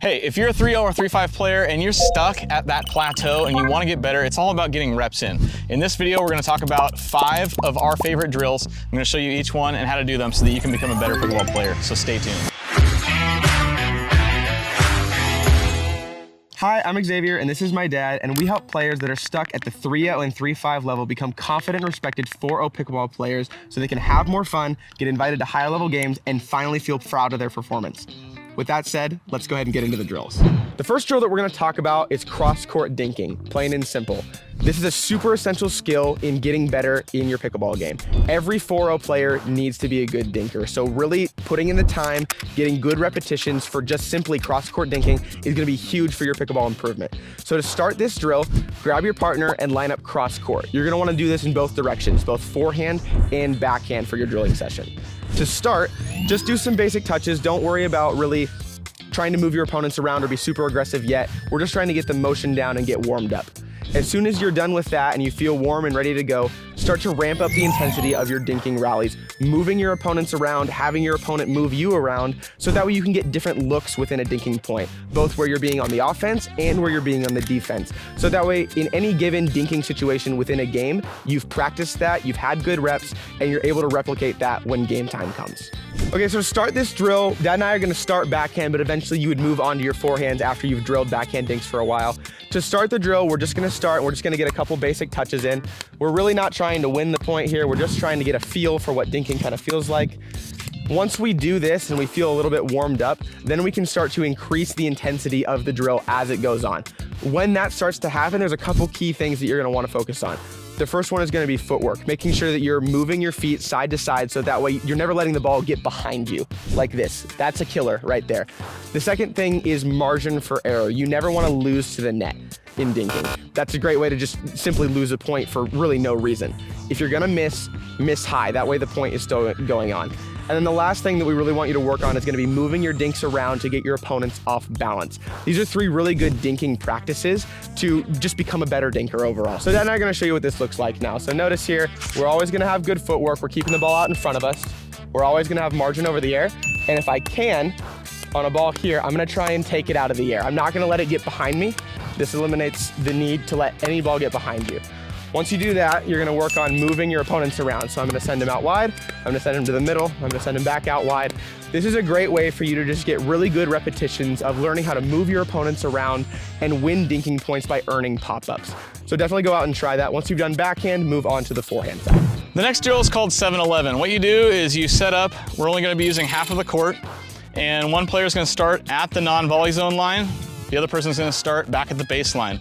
Hey, if you're a 3-0 or 3-5 player and you're stuck at that plateau and you want to get better, it's all about getting reps in. In this video, we're going to talk about 5 of our favorite drills. I'm going to show you each one and how to do them so that you can become a better pickleball player. So stay tuned. Hi, I'm Xavier, and this is my dad, and we help players that are stuck at the 3-0 and 3-5 level become confident and respected 4-0 pickleball players so they can have more fun, get invited to higher level games, and finally feel proud of their performance. With that said, let's go ahead and get into the drills. The first drill that we're going to talk about is cross-court dinking, plain and simple. This is a super essential skill in getting better in your pickleball game. Every 4-0 player needs to be a good dinker, so really putting in the time, getting good repetitions for just simply cross-court dinking is going to be huge for your pickleball improvement. So to start this drill, grab your partner and line up cross-court. You're going to want to do this in both directions, both forehand and backhand for your drilling session. To start, just do some basic touches. Don't worry about really trying to move your opponents around or be super aggressive yet. We're just trying to get the motion down and get warmed up. As soon as you're done with that and you feel warm and ready to go, start to ramp up the intensity of your dinking rallies, moving your opponents around, having your opponent move you around, so that way you can get different looks within a dinking point, both where you're being on the offense and where you're being on the defense. So that way, in any given dinking situation within a game, you've practiced that, you've had good reps, and you're able to replicate that when game time comes. Okay, so to start this drill, Dad and I are gonna start backhand, but eventually you would move on to your forehands after you've drilled backhand dinks for a while. To start the drill, we're just gonna get a couple basic touches in. We're really not trying to win the point here. We're just trying to get a feel for what dinking kind of feels like. Once we do this and we feel a little bit warmed up, then we can start to increase the intensity of the drill as it goes on. When that starts to happen, there's a couple key things that you're gonna wanna focus on. The first one is going to be footwork, making sure that you're moving your feet side to side so that way you're never letting the ball get behind you like this. That's a killer right there. The second thing is margin for error. You never want to lose to the net in dinking. That's a great way to just simply lose a point for really no reason. If you're going to miss high. That way the point is still going on. And then the last thing that we really want you to work on is going to be moving your dinks around to get your opponents off balance. These are 3 really good dinking practices to just become a better dinker overall. So Dad and I are going to show you what this looks like now. So notice here, we're always going to have good footwork. We're keeping the ball out in front of us. We're always going to have margin over the air. And if I can, on a ball here, I'm going to try and take it out of the air. I'm not going to let it get behind me. This eliminates the need to let any ball get behind you. Once you do that, you're gonna work on moving your opponents around. So I'm gonna send him out wide, I'm gonna send him to the middle, I'm gonna send him back out wide. This is a great way for you to just get really good repetitions of learning how to move your opponents around and win dinking points by earning pop-ups. So definitely go out and try that. Once you've done backhand, move on to the forehand side. The next drill is called 7-11. What you do is you set up, we're only gonna be using half of the court, and one player is gonna start at the non-volley zone line, the other person is gonna start back at the baseline.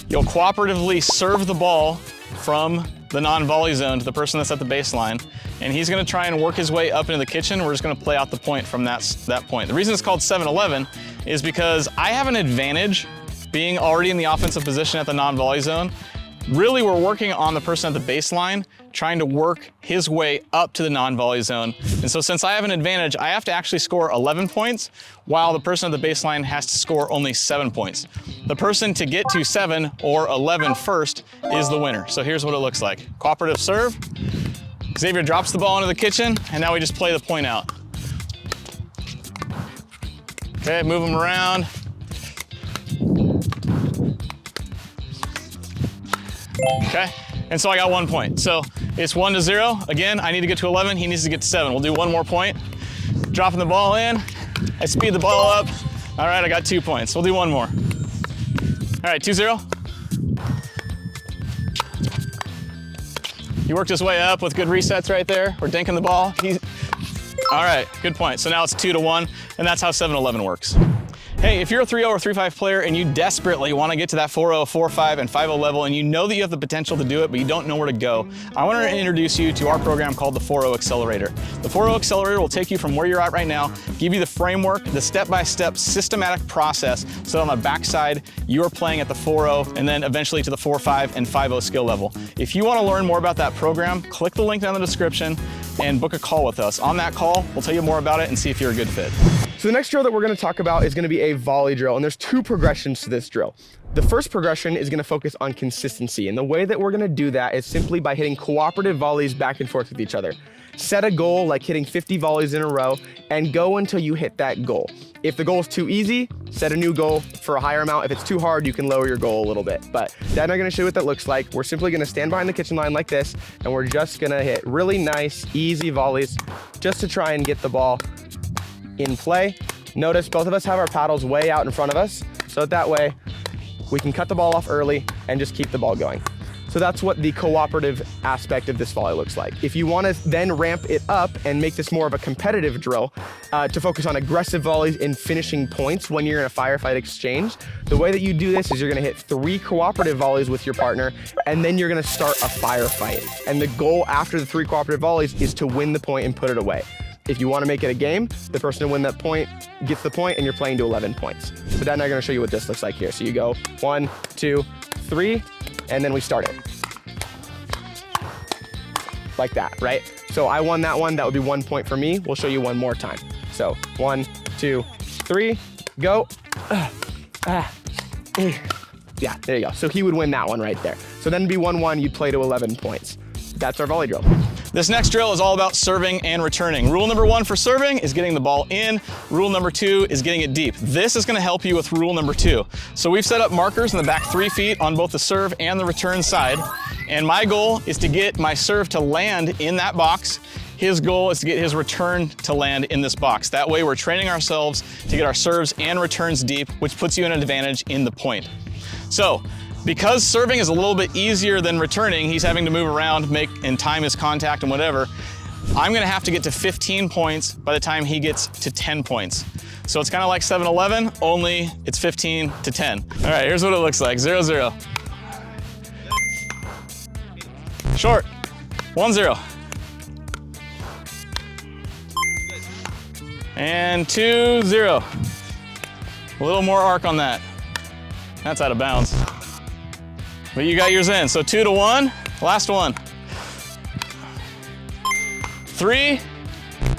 You'll cooperatively serve the ball from the non-volley zone to the person that's at the baseline, and he's gonna try and work his way up into the kitchen. We're just gonna play out the point from that point. The reason it's called 7-11 is because I have an advantage being already in the offensive position at the non-volley zone. Really, we're working on the person at the baseline, trying to work his way up to the non-volley zone. And so since I have an advantage, I have to actually score 11 points, while the person at the baseline has to score only 7 points. The person to get to 7 or 11 first is the winner. So here's what it looks like. Cooperative serve. Xavier drops the ball into the kitchen, and now we just play the point out. Okay, move him around. Okay, and so I got 1 point. So it's 1-0. Again, I need to get to 11, he needs to get to 7. We'll do one more point. Dropping the ball in, I speed the ball up. All right, I got 2 points. We'll do one more. All right, 2-0. He worked his way up with good resets right there. We're dinking the ball. All right, good point. So now it's 2-1, and that's how 7-11 works. Hey, if you're a 3-0 or 3-5 player and you desperately want to get to that 4-0, 4-5, and 5-0 level, and you know that you have the potential to do it, but you don't know where to go, I want to introduce you to our program called the 4-0 Accelerator. The 4-0 Accelerator will take you from where you're at right now, give you the framework, the step-by-step systematic process, so on the backside, you're playing at the 4-0, and then eventually to the 4-5 and 5-0 skill level. If you want to learn more about that program, click the link down in the description and book a call with us. On that call, we'll tell you more about it and see if you're a good fit. So the next drill that we're going to talk about is going to be a volley drill, and there's 2 progressions to this drill. The first progression is going to focus on consistency, and the way that we're going to do that is simply by hitting cooperative volleys back and forth with each other. set a goal like hitting 50 volleys in a row and go until you hit that goal. If the goal is too easy, set a new goal for a higher amount. If it's too hard, you can lower your goal a little bit. But Dad and I are gonna show you what that looks like. We're simply gonna stand behind the kitchen line like this, and we're just gonna hit really nice, easy volleys just to try and get the ball in play. Notice both of us have our paddles way out in front of us, so that way we can cut the ball off early and just keep the ball going. So that's what the cooperative aspect of this volley looks like. If you want to then ramp it up and make this more of a competitive drill to focus on aggressive volleys and finishing points when you're in a firefight exchange, the way that you do this is you're going to hit 3 cooperative volleys with your partner, and then you're going to start a firefight. And the goal after the 3 cooperative volleys is to win the point and put it away. If you want to make it a game, the person to win that point gets the point, and you're playing to 11 points. So Dad and I are going to show you what this looks like here. So you go 1, 2, 3, and then we start it. Like that, right? So I won that one. That would be 1 point for me. We'll show you one more time. So 1, 2, 3, go. Yeah, there you go. So he would win that one right there. So then it'd be 1-1, you'd play to 11 points. That's our volley drill. This next drill is all about serving and returning. Rule number 1 for serving is getting the ball in. Rule number 2 is getting it deep. This is gonna help you with rule number 2. So we've set up markers in the back 3 feet on both the serve and the return side. And my goal is to get my serve to land in that box. His goal is to get his return to land in this box. That way we're training ourselves to get our serves and returns deep, which puts you in an advantage in the point. So, because serving is a little bit easier than returning, he's having to move around, make and time his contact and whatever, I'm gonna have to get to 15 points by the time he gets to 10 points. So it's kind of like 7-11, only it's 15 to 10. All right, here's what it looks like, 0-0. Short, 1-0. And 2-0. A little more arc on that. That's out of bounds. But you got yours in, so 2-1, last one. 3,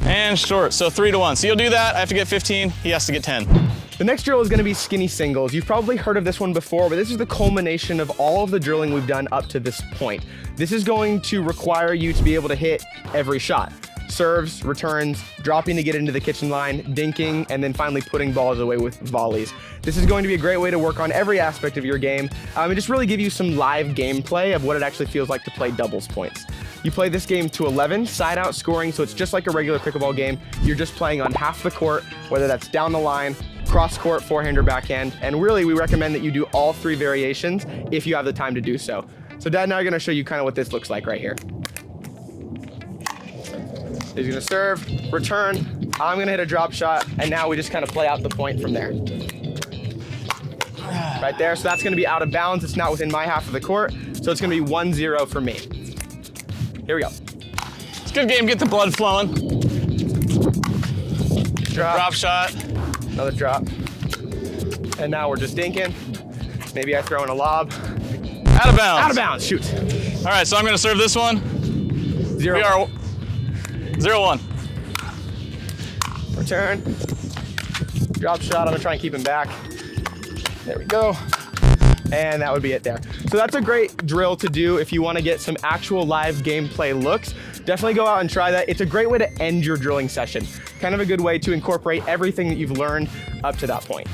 and short, so 3-1. So you'll do that, I have to get 15, he has to get 10. The next drill is gonna be skinny singles. You've probably heard of this one before, but this is the culmination of all of the drilling we've done up to this point. This is going to require you to be able to hit every shot. Serves, returns, dropping to get into the kitchen line, dinking, and then finally putting balls away with volleys. This is going to be a great way to work on every aspect of your game and just really give you some live gameplay of what it actually feels like to play doubles points. You play this game to 11, side out scoring, so it's just like a regular pickleball game. You're just playing on half the court, whether that's down the line, cross court, forehand, or backhand. And really, we recommend that you do all 3 variations if you have the time to do so. So Dad and I are gonna show you kind of what this looks like right here. He's gonna serve, return, I'm gonna hit a drop shot, and now we just kind of play out the point from there. Right there, so that's gonna be out of bounds. It's not within my half of the court, so it's gonna be 1-0 for me. Here we go. It's a good game, get the blood flowing. Drop shot. Another drop. And now we're just dinking. Maybe I throw in a lob. Out of bounds. Out of bounds, shoot. All right, so I'm gonna serve this one. 0. We are 0-1. Return. Drop shot, I'm gonna try and keep him back. There we go. And that would be it there. So that's a great drill to do if you wanna get some actual live gameplay looks. Definitely go out and try that. It's a great way to end your drilling session. Kind of a good way to incorporate everything that you've learned up to that point.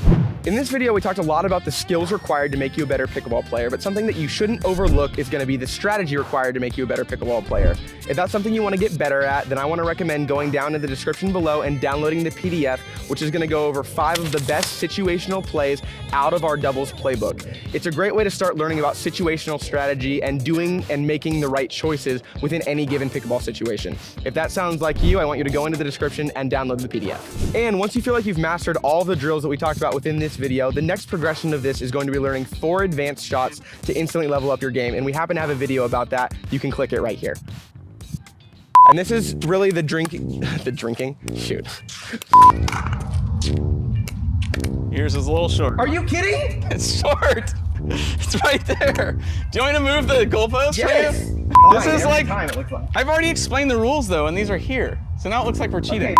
In this video, we talked a lot about the skills required to make you a better pickleball player, but something that you shouldn't overlook is gonna be the strategy required to make you a better pickleball player. If that's something you wanna get better at, then I wanna recommend going down in the description below and downloading the PDF, which is gonna go over 5 of the best situational plays out of our doubles playbook. It's a great way to start learning about situational strategy and doing and making the right choices within any given pickleball situation. If that sounds like you, I want you to go into the description and download the PDF. And once you feel like you've mastered all the drills that we talked about within this video, the next progression of this is going to be learning 4 advanced shots to instantly level up your game. And we happen to have a video about that. You can click it right here. And this is really the drinking, shoot. Yours is a little short. Are you kidding? It's short. It's right there. Do you want me to move the goalpost? Yes. This is like, time it looks like. I've already explained the rules though, and these are here. So now it looks like we're cheating. Okay,